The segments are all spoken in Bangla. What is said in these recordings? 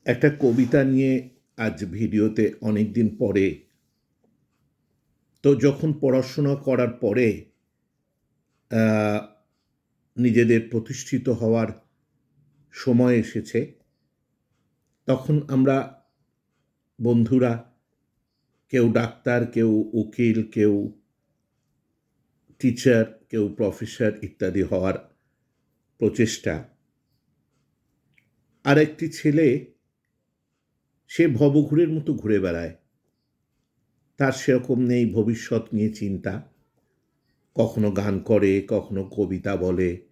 একটা কবিতা নিয়ে আজ ভিডিওতে অনেকদিন পরে। তো যখন পড়াশোনা করার পরে আ নিজেদের প্রতিষ্ঠিত হওয়ার সময় এসেছে, তখন আমরা বন্ধুরা কেউ ডাক্তার, কেউ উকিল, কেউ টিচার, কেউ প্রফেসর ইত্যাদি হওয়ার প্রচেষ্টা। আরেকটি ছেলে সে ভবঘুরের মতো ঘুরে বেড়ায়। তার সেরকম নেই ভবিষ্যৎ নিয়ে চিন্তা। কখনো গান করে, কখনো কবিতা বলে,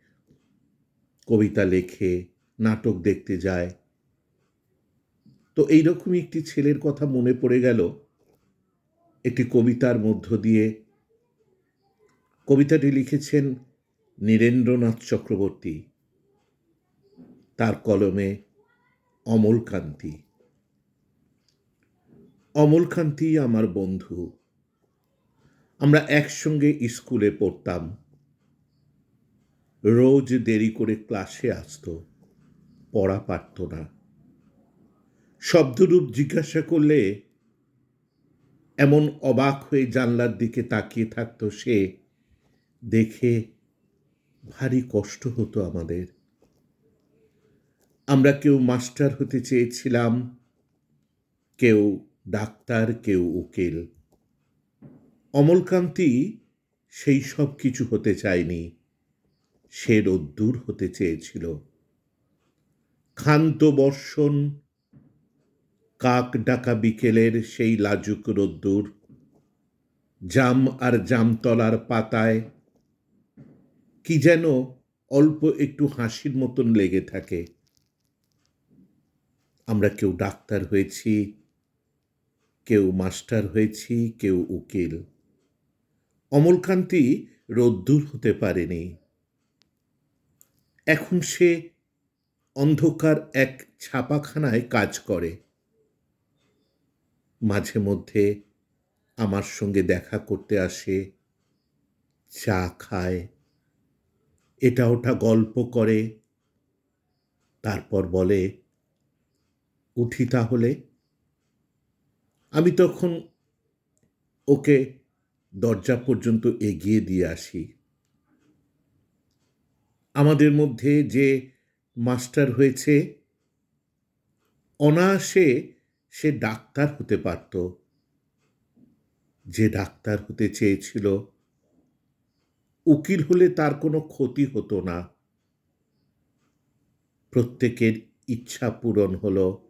কবিতা লেখে, নাটক দেখতে যায়। তো এইরকমই একটি ছেলের কথা মনে পড়ে গেল একটি কবিতার মধ্য দিয়ে। কবিতাটি লিখেছেন নীরেন্দ্রনাথ চক্রবর্তী, তার কলমে অমলকান্তি। অমলকান্তি আমার বন্ধু। আমরা একসঙ্গে স্কুলে পড়তাম। রোজ দেরি করে ক্লাসে আসতো, পড়া পারত না। শব্দরূপ জিজ্ঞাসা করলে এমন অবাক হয়ে জানলার দিকে তাকিয়ে থাকতো সে, দেখে ভারী কষ্ট হতো আমাদের। আমরা কেউ মাস্টার হতে চেয়েছিলাম, কেউ ডাক্তার, কেউ উকিল। অমলকান্তি সেই সব কিছু হতে চায়নি। সে রোদ্দুর হতে চেয়েছিল। ক্ষান্ত বর্ষণ, কাক ডাকা বিকেলের সেই লাজুক রোদ্দুর, জাম আর জামতলার পাতায় কি যেন অল্প একটু হাসির মতন লেগে থাকে। আমরা কেউ ডাক্তার হয়েছি, কেউ মাস্টার হয়েছি, কেউ উকিল। অমলকান্তি রোদ্দুর হতে পারেনি। এখন সে অন্ধকার এক ছাপাখানায় কাজ করে। মাঝে মধ্যে আমার সঙ্গে দেখা করতে আসে, চা খায়, এটা ওটা গল্প করে, তারপর বলে, উঠি তাহলে। আমি তখন ওকে দরজা পর্যন্ত এগিয়ে দিয়ে আসি। আমাদের মধ্যে যে মাস্টার হয়েছে, অনায়াসে সে ডাক্তার হতে পারত। যে ডাক্তার হতে চেয়েছিল, উকিল হলে তার কোনো ক্ষতি হতো না। প্রত্যেকের ইচ্ছা পূরণ হলো,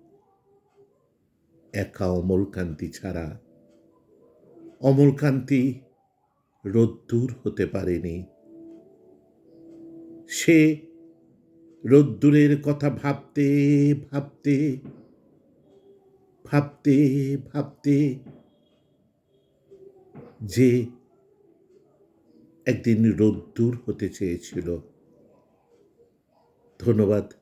একা অমলকান্তি ছাড়া। অমলকান্তি রোদ্দুর হতে পারেনি। সে রোদ্দুরের কথা ভাবতে ভাবতে ভাবতে ভাবতে যে একদিন রোদ্দুর হতে চেয়েছিল। ধন্যবাদ।